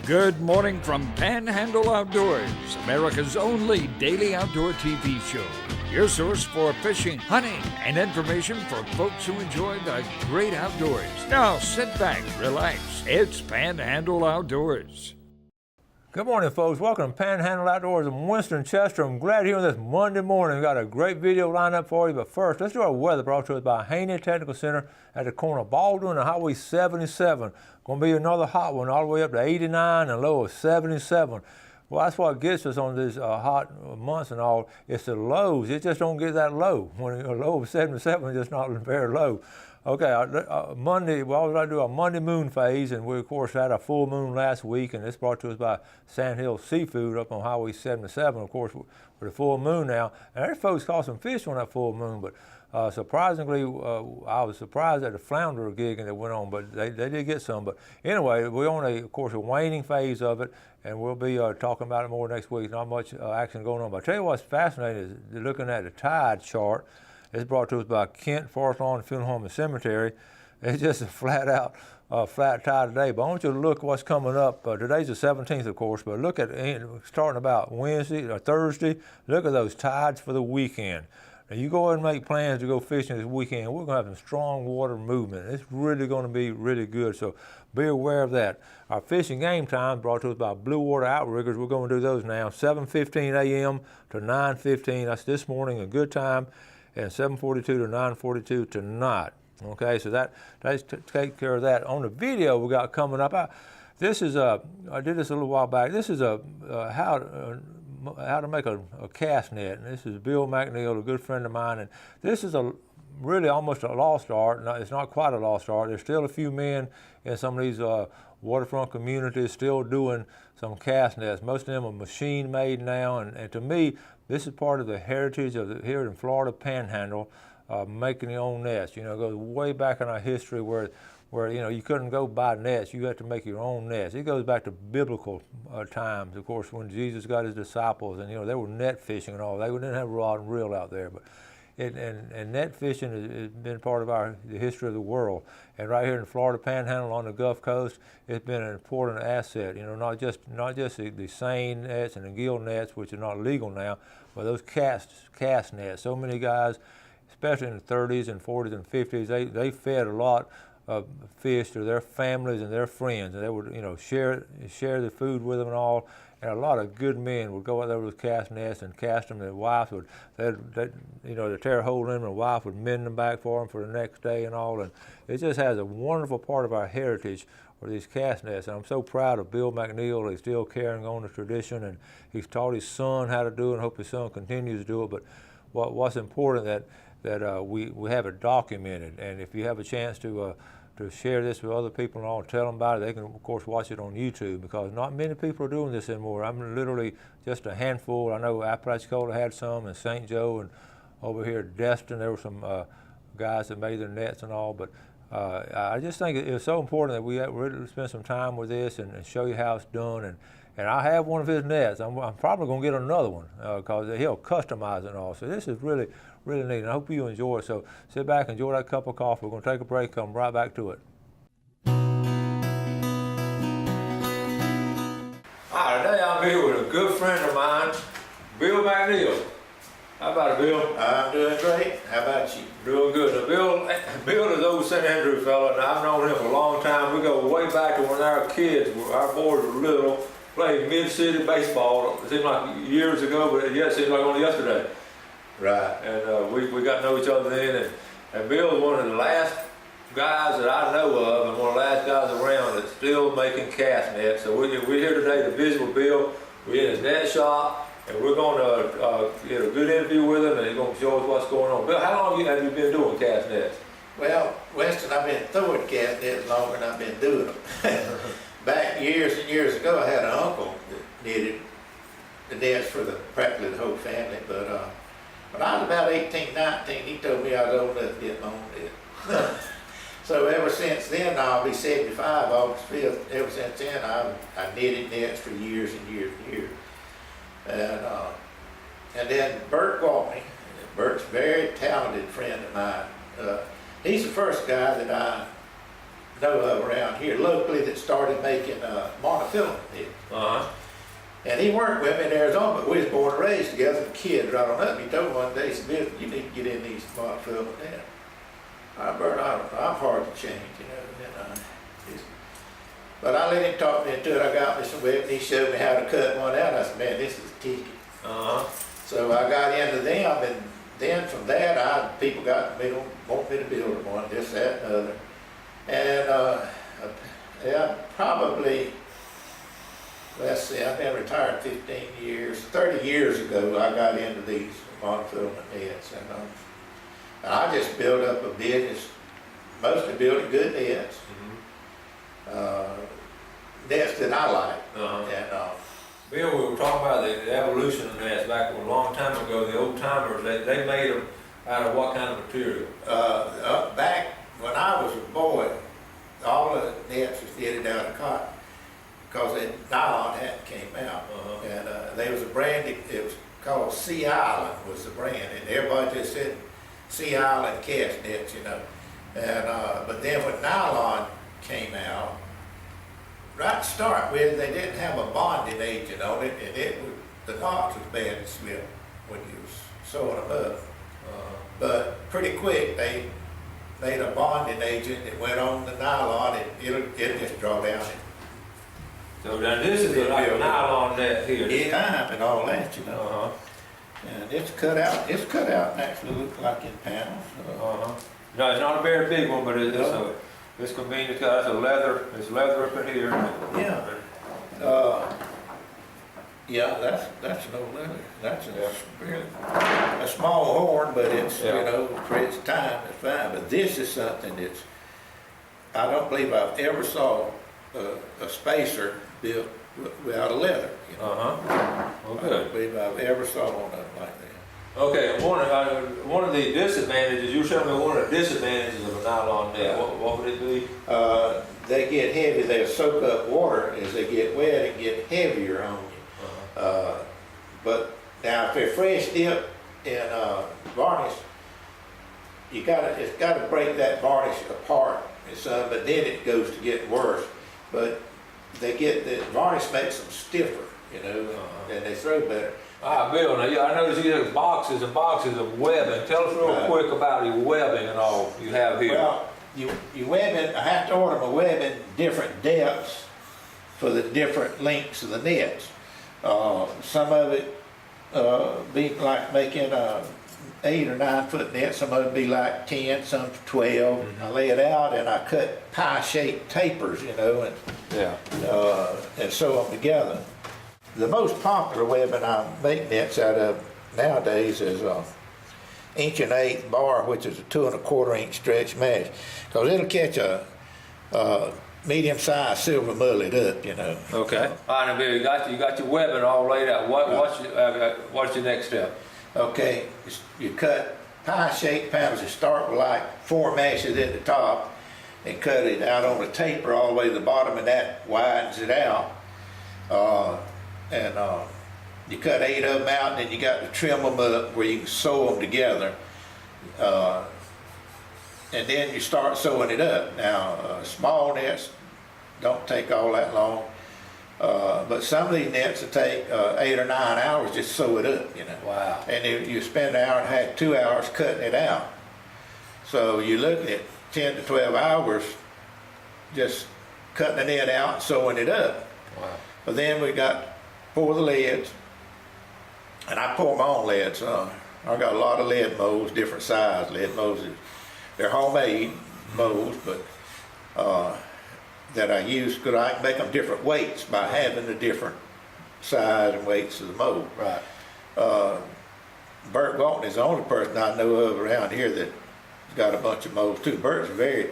Good morning from Panhandle Outdoors, America's only daily outdoor TV show. Your source for fishing, hunting, and information for folks who enjoy the great outdoors. Now sit back, relax. It's Panhandle Outdoors. Good morning, folks. Welcome to Panhandle Outdoors. I'm Winston Chester. I'm glad you're here this Monday morning. We've got a great video lined up for you. But first, let's do our weather brought to us by Haney Technical Center at the corner of Baldwin and Highway 77. Going to be another hot one all the way up to 89 and a low of 77. Well, that's what gets us on these hot months and all. It's the lows. It just don't get that low. When a low of 77 is just not very low. Okay, Monday, we always like to do our Monday moon phase, and we, of course, had a full moon last week, and it's brought to us by Sandhill Seafood up on Highway 77, of course, with a full moon now. And there's folks caught some fish on that full moon, but surprisingly, I was surprised at the flounder gigging that went on, but they did get some. But anyway, we're on, of course, a waning phase of it, and we'll be talking about it more next week. Not much action going on, but I'll tell you what's fascinating is looking at the tide chart. It's brought to us by Kent Forest Lawn Funeral Home and Cemetery. It's just a flat tide today. But I want you to look what's coming up. Today's the 17th, of course, but look at starting about Wednesday or Thursday. Look at those tides for the weekend. Now you go ahead and make plans to go fishing this weekend. We're going to have some strong water movement. It's really going to be really good. So be aware of that. Our fishing game time brought to us by Blue Water Outriggers. We're going to do those now, 7:15 a.m. to 9:15. That's this morning, a good time. And 7:42 to 9:42 tonight. Okay, so that's take care of that. On the video we got coming up, I did this a little while back. This is how to make a cast net. And this is Bill McNeil, a good friend of mine. And this is really almost a lost art. No, it's not quite a lost art. There's still a few men in some of these waterfront communities still doing some cast nets. Most of them are machine made now, and to me, this is part of the heritage of here in Florida Panhandle, making your own nets. You know, it goes way back in our history where you know you couldn't go buy nets. You had to make your own nets. It goes back to biblical times, of course, when Jesus got his disciples, and you know they were net fishing and all. They didn't have rod and reel out there, but. And net fishing has been part of the history of the world. And right here in Florida Panhandle on the Gulf Coast, it's been an important asset. You know, not just the seine nets and the gill nets, which are not legal now, but those cast nets. So many guys, especially in the 30s and 40s and 50s, they fed a lot of fish to their families and their friends, and they would, you know, share the food with them and all. And a lot of good men would go out there with cast nets and cast them. Their wives would, you know, they'd tear a hole in them, and the wife would mend them back for them for the next day and all. And it just has a wonderful part of our heritage, or these cast nets. And I'm so proud of Bill McNeil. He's still carrying on the tradition, and he's taught his son how to do it, and hope his son continues to do it. But what's important that we have it documented. And if you have a chance to share this with other people and all, tell them about it. They can, of course, watch it on YouTube, because not many people are doing this anymore. I'm literally just a handful. I know Apalachicola had some, and St. Joe, and over here at Destin, there were some guys that made their nets and all. But I just think it's so important that we really spend some time with this and show you how it's done. And I have one of his nets. I'm probably going to get another one because he'll customize it and all. So this is really, really neat. And I hope you enjoy it. So sit back, enjoy that cup of coffee. We're going to take a break, come right back to it. Hi, today I'm here with a good friend of mine, Bill McNeil. How about it, Bill? I'm doing great. How about you? Doing good. Now, Bill is an old St. Andrew fella, and I've known him for a long time. We go way back to when our boys were little, played mid-city baseball. It seemed like years ago, but yet it seemed like only yesterday. Right. And we got to know each other then. And Bill is one of the last guys that I know of, and one of the last guys around that's still making cast nets. So we're here today to visit with Bill. We're in his net shop. And we're going to get a good interview with him, and he's going to show us what's going on. Bill, how long have you been doing cast nets? Well, Winston, I've been throwing cast nets longer than I've been doing them. Back years and years ago, I had an uncle that needed the nets for practically the whole family. But when I was about 18, 19, he told me I was old enough to get my own net. So ever since then, I'll be 75, August 5th. Ever since then, I knitted nets for years and years and years. And then Bert Waltney. Bert's a very talented friend of mine. He's the first guy that I know of around here locally that started making monofilament nets. And he worked with me in Arizona, but we was born and raised together, kids right on up. He told me one day, he said, you need to get in these monofilament nets. Bert, I'm hard to change, you know. And, but I let him talk me into it. I got me some web and he showed me how to cut one out. I said, man, this is a ticket. So I got into them, and then from that, people got me to want me to build one, this, that, and other. And yeah, probably, let's see, I've been retired 15 years. 30 years ago, I got into these monofilament nets, and I just built up a business, mostly building good nets, nets that I like. And, Bill, we were talking about the evolution of nets back a long time ago. The old timers, they made them out of what kind of material? Back when I was a boy, all of the nets was fitted out of cotton because the nylon hadn't came out. And there was a brand, it was called Sea Island was the brand, and everybody just said Sea Island cast nets, you know. And but then when nylon came out, right to start with, they didn't have a bonding agent on it, and the knots was bad to slip when you was sewing them up. But pretty quick, they made a bonding agent that went on the nylon, and it'll just draw down it. So now this is like a nylon net here. Time and all that, you know. And it's cut out and actually looks like in panels. No, it's not a very big one, but it's convenient. It's got it's leather up in here. Yeah. Yeah, that's no leather. That's a small horn, but it's, you know, for its time, it's fine. But this is something that's, I don't believe I've ever saw a spacer built without a leather. You know? Well, good. I don't believe I've ever saw one like that. Okay, one of the disadvantages, you showed me one of the disadvantages of a nylon net. What would it be? They get heavy, they soak up water as they get wet and get heavier on you. But now if they're fresh dipped in varnish, it's got to break that varnish apart and some, but then it goes to get worse. But the varnish makes them stiffer, you know, and they throw better. Bill, now I noticed you have boxes and boxes of webbing. Tell us real quick about your webbing and all you have here. Well, you webbing, I have to order my webbing different depths for the different lengths of the nets. Some of it be like making 8 or 9 foot nets, some of it be like 10, some 12. I lay it out and I cut pie-shaped tapers, you know, and sew them together. The most popular webbing I make nets out of nowadays is 1 1/8 bar, which is a 2 1/4 inch stretch mesh, because it'll catch a medium-sized silver mullet up, you know. Okay. All right, now, Bill, you got your webbing all laid out. What's your next step? Okay, you cut pie-shaped panels. You start with like 4 meshes at the top and cut it out on a taper all the way to the bottom, and that widens it out. You cut 8 of them out, and then you got to trim them up where you can sew them together. And then you start sewing it up. Now, small nets don't take all that long, but some of these nets will take 8 or 9 hours just sew it up, you know. Wow. And you spend 1 hour and a half, 2 hours cutting it out. So you look at 10 to 12 hours just cutting the net out and sewing it up. Wow. But then we got pour the leads, and I pour my own leads. I got a lot of lead molds, different size lead molds. They're homemade molds, but that I use because I can make them different weights by having the different size and weights of the mold. Right. Bert Walton is the only person I know of around here that's got a bunch of molds too. Bert's a very,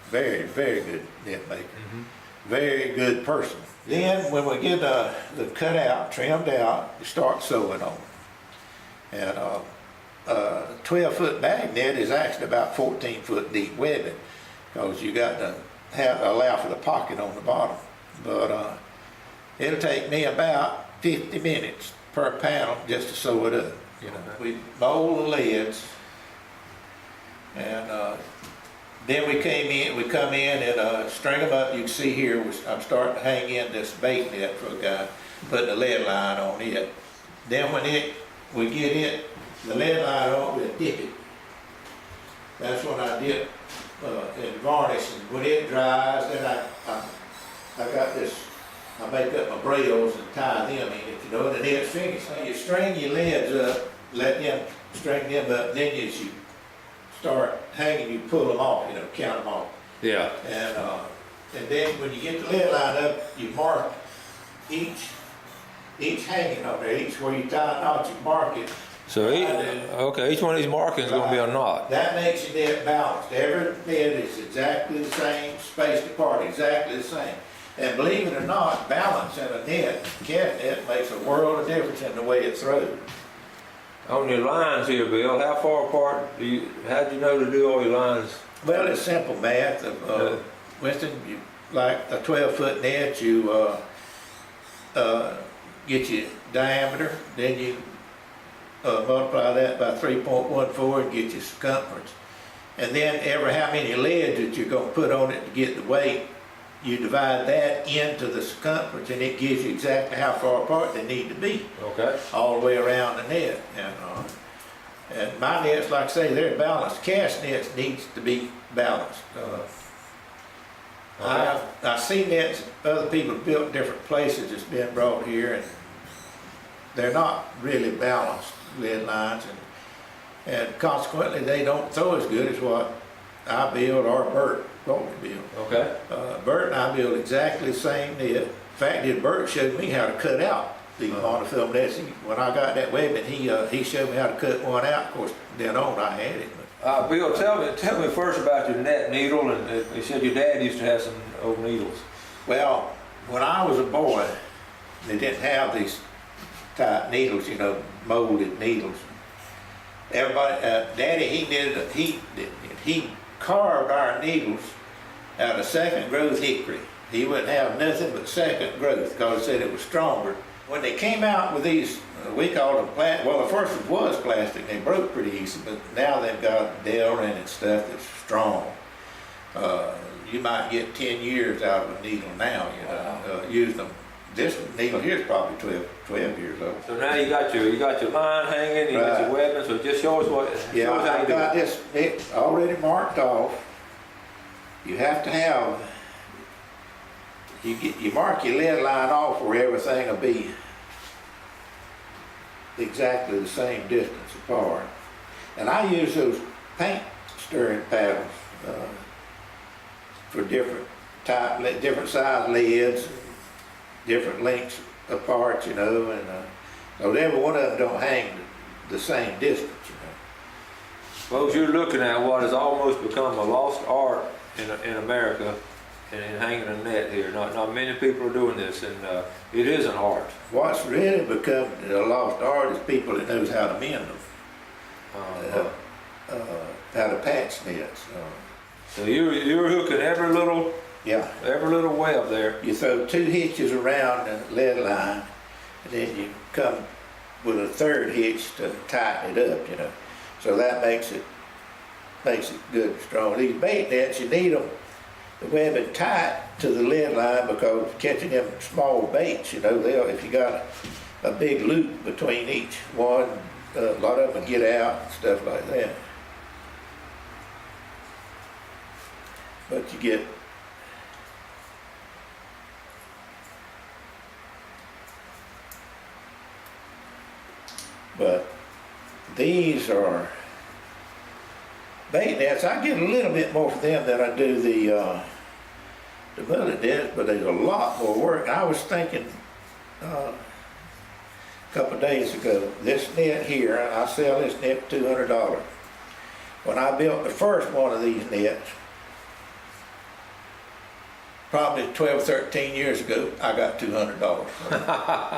very, very good net maker. Very good person. Then when we get the cut out, trimmed out, you start sewing on it. And 12-foot bag net is actually about 14-foot deep webbing, because you got to allow for the pocket on the bottom. But it'll take me about 50 minutes per panel just to sew it up. You know, we mold the lids, and Then we come in and string them up. You can see here, I'm starting to hang in this bait net for a guy, putting the lead line on it. Then when we get the lead line on, we dip it. That's when I dip and varnish, and when it dries, then I got this, I make up my brails and tie them in it, you know, and then it's finished. So you string your leads up, string them up, then as you start hanging, you pull them off, you know, count them off. Yeah. And then when you get the lead line up, you mark each hanging on there, each where you tie a knot, you mark it. So each one of these markings is going to be a knot. That makes your net balanced. Every net is exactly the same, spaced apart, exactly the same. And believe it or not, balance in a net, cat net, makes a world of difference in the way it throws. On your lines here, Bill, how far apart how'd you know to do all your lines? Well, it's simple math. Winston, like a 12-foot net, you get your diameter, then you multiply that by 3.14 and get your circumference. And then every how many leads that you're going to put on it to get the weight, you divide that into the circumference, and it gives you exactly how far apart they need to be. Okay. All the way around the net. And my nets, like I say, they're balanced. Cast nets needs to be balanced. I've seen nets other people built different places that's been brought here, and they're not really balanced lead lines, and consequently they don't throw as good as what I build or Bert Bolton build. Okay. Bert and I build exactly the same net. In fact, Bert showed me how to cut out the monofilm nets. When I got that webbing, he showed me how to cut one out. Of course, then on I had it. Bill, tell me first about your net needle, and you said your dad used to have some old needles. Well, when I was a boy, they didn't have these type needles, you know, molded needles. Everybody, Daddy, he carved our needles out of second growth hickory. He wouldn't have nothing but second growth because he said it was stronger. When they came out with these, we called them plastic. Well, the first one was plastic. They broke pretty easy, but now they've got Delrin and stuff that's strong. You might get 10 years out of a needle now, you know, use them. This needle here is probably 12 years old. So now you got your line hanging, you got your weapon, so just show us what. Yeah, I've got this already marked off. You have to have, you mark your lead line off where everything will be exactly the same distance apart. And I use those paint stirring paddles for different size leads, different lengths apart, you know, and so every one of them don't hang the same distance, you know. Well, you're looking at what has almost become a lost art in America, and hanging a net here. Not many people are doing this, and it is an art. What's really become a lost art is people that knows how to mend them, how to patch nets. So you're hooking every little web there. You throw 2 hitches around the lead line, and then you come with a 3rd hitch to tighten it up, you know. So that makes it good and strong. These bait nets, you need them, the webbing tight to the lead line, because catching them small baits, you know, if you got a big loop between each one, a lot of them get out and stuff like that. But you get these are bait nets. I get a little bit more for them than I do the mullet nets, but there's a lot more work. I was thinking a couple of days ago, this net here, I sell this net for $200. When I built the first one of these nets, probably 12, 13 years ago, I got $200.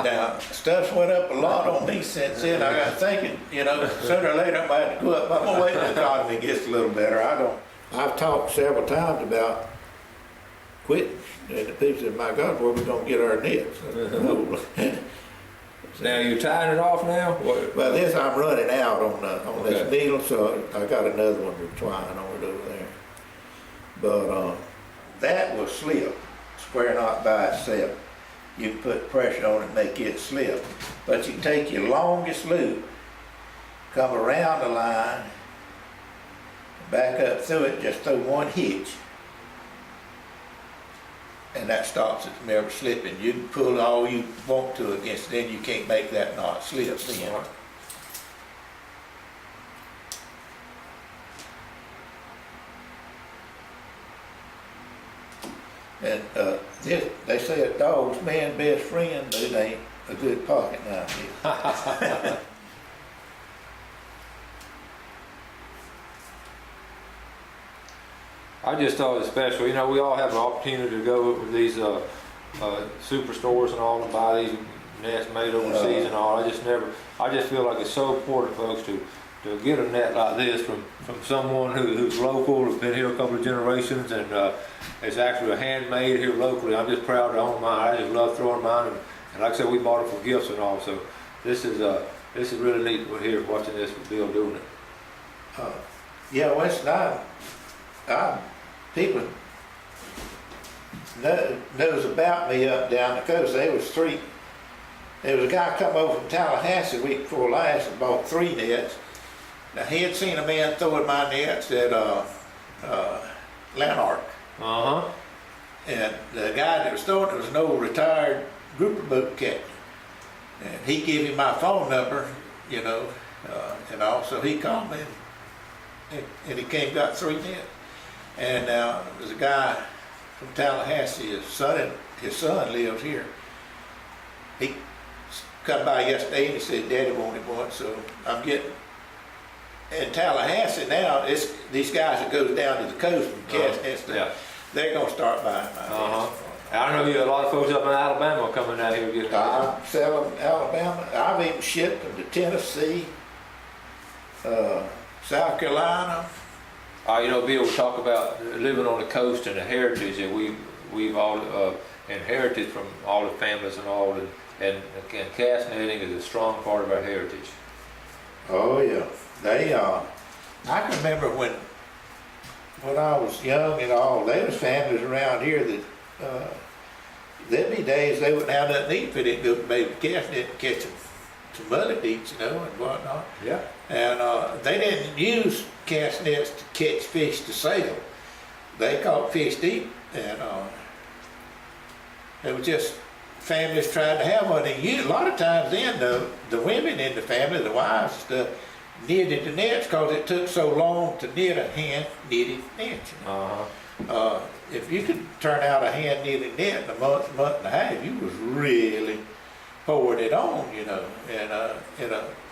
Now, stuff's went up a lot on me since then. I got thinking, you know, sooner or later I might have to go up. I'm gonna wait till the economy gets a little better. I've talked several times about quitting. And the people said, my God, where are we gonna get our nets? Now you're tying it off now? Well, this I'm running out on this needle, so I got another one with twine on it over there. But that will slip, square knot by itself. You can put pressure on it and make it slip. But you take your longest loop, come around the line, back up through it, just throw one hitch. And that stops it from ever slipping. You can pull all you want to against it, then you can't make that knot slip then. And they say a dog's man's best friend, but it ain't a good pocket knife. I just thought it was special. You know, we all have an opportunity to go with these superstores and all and buy these nets made overseas and all. I just feel like it's so important, folks, to get a net like this from someone who's local, who's been here a couple of generations, and it's actually handmade here locally. I'm just proud to own mine. I just love throwing mine, and like I said, we bought it for gifts and all. So this is really neat. We're here watching this with Bill doing it. Yeah, well, it's not. People knows about me up down the coast. There was a guy come over from Tallahassee week before last and bought 3 nets. Now he had seen a man throwing my nets at Lanark. And the guy that was throwing it was an old retired grouper boat captain. And he gave him my phone number, you know, and all. So he called me and he came got 3 nets. And now there's a guy from Tallahassee, his son lives here. He come by yesterday and he said Daddy wanted one, so I'm getting. In Tallahassee now, these guys that goes down to the coast and cast nets, they're gonna start buying my nets. I know you a lot of folks up in Alabama coming out here getting. I sell them in Alabama. I've even shipped them to Tennessee, South Carolina. You know, Bill, we talk about living on the coast and the heritage that we've all inherited from all the families and all, and cast netting is a strong part of our heritage. Oh yeah, I can remember when I was young and all, there was families around here that there'd be days they wouldn't have nothing to eat if they didn't go to maybe cast net and catch them. Some mother deets, you know, and whatnot. Yeah. And they didn't use cast nets to catch fish to sell. They caught fish to eat, and it was just families trying to have one. And a lot of times then, the women in the family, the wives and stuff, knitted the nets because it took so long to knit a hand-knitted net. You know? If you could turn out a hand-knitted net in a month and a half, you was really poured it on, you know, and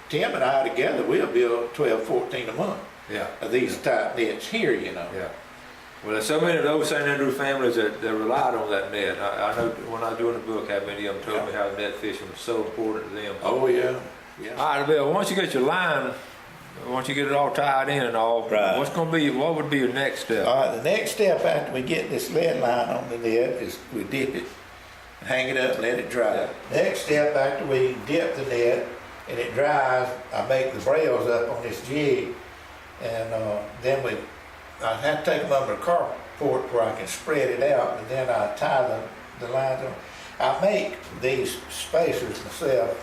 Tim and I together, we'll build 12, 14 a month of these type nets here, you know. Yeah. Well, there's so many of those St. Andrew families that relied on that net. I know when I was doing the book, how many of them told me how net fishing was so important to them. Oh, yeah. All right, Bill, once you get your line, once you get it all tied in and all, what would be your next step? All right, the next step after we get this lead line on the net is we dip it, hang it up, let it dry. Next step after we dip the net and it dries, I make the brails up on this jig, and then I have to take them under a carport where I can spread it out, and then I tie the lines on. I make these spacers myself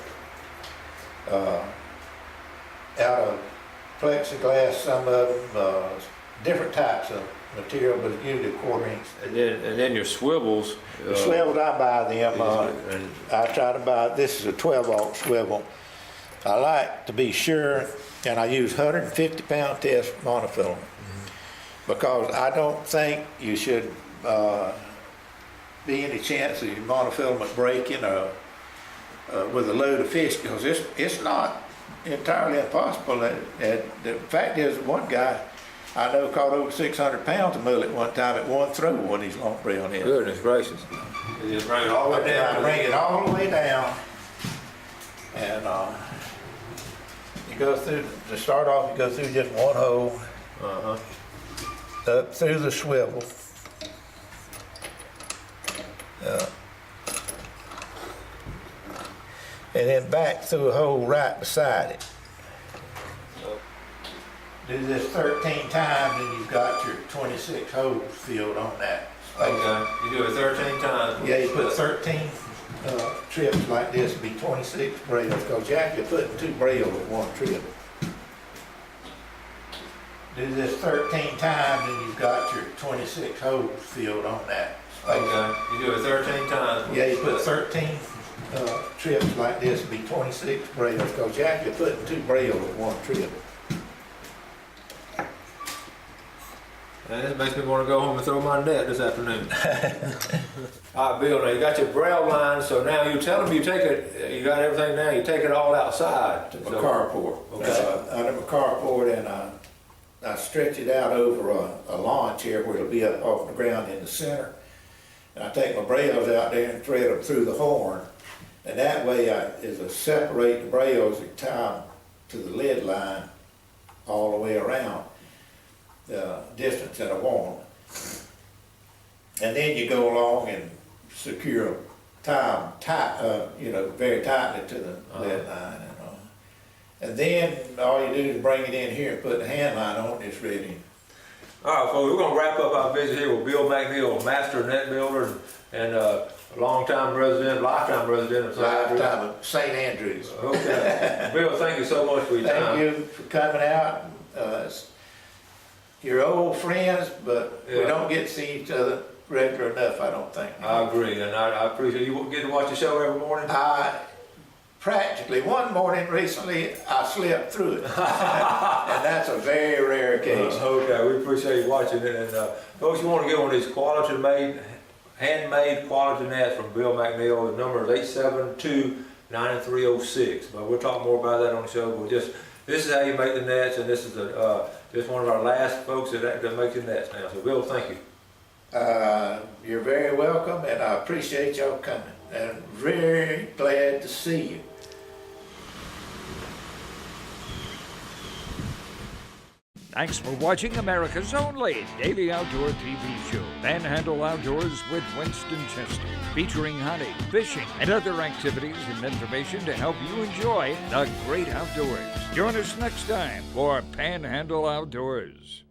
out of plexiglass, some of them, different types of material, but usually 1/4 inch. And then your swivels. The swivels, I buy them. I try to buy, this is a 12-aught swivel. I like to be sure, and I use 150-pound test monofilament, because I don't think you should be any chance of your monofilament breaking with a load of fish, because it's not entirely impossible. The fact is, one guy I know caught over 600 pounds of mullet one time at one throw with one of these long brail nets. Goodness gracious. You just bring it all the way down. Bring it all the way down. And you go through, to start off, you go through just one hole. Up through the swivel. And then back through a hole right beside it. Do this 13 times and you've got your 26 holes filled on that. Okay, you do it 13 times. Yeah, you put 13 trips like this, it'd be 26 brails, because you're actually putting 2 brails with 1 trip. Do this 13 times and you've got your 26 holes filled on that. Okay, you do it 13 times. Yeah, you put 13 trips like this, it'd be 26 brails, because you're actually putting 2 brails with 1 trip. And this makes me want to go home and throw my net this afternoon. All right, Bill, now you got your braille line, so now you tell them you take it, you got everything now, you take it all outside. My carport. Okay. Under my carport, and I stretch it out over a lawn chair where it'll be up off the ground in the center. And I take my brails out there and thread them through the horn. And that way, as I separate the brails and tie them to the lead line all the way around the distance that I want them. And then you go along and secure them, tie them tight, very tightly to the lead line. And then all you do is bring it in here and put the hand line on, it's ready. All right, folks, we're going to wrap up our visit here with Bill McNeil, master net builder and a lifetime resident of Lifetime of St. Andrews. Okay. Bill, thank you so much for your time. Thank you for coming out. You're old friends, but we don't get to see each other regular enough, I don't think. I agree, and I appreciate you get to watch the show every morning. Practically one morning recently, I slept through it, and that's a very rare case. Okay, we appreciate you watching it, and folks, you want to get one of these handmade quality nets from Bill McNeil. The number is 872-9306. But we'll talk more about that on the show. But this is how you make the nets, and this is just one of our last folks that makes the nets now. So Bill, thank you. You're very welcome, and I appreciate y'all coming, and very glad to see you. Thanks for watching America's only daily outdoor TV show, Panhandle Outdoors with Winston Chester, featuring hunting, fishing, and other activities and information to help you enjoy the great outdoors. Join us next time for Panhandle Outdoors.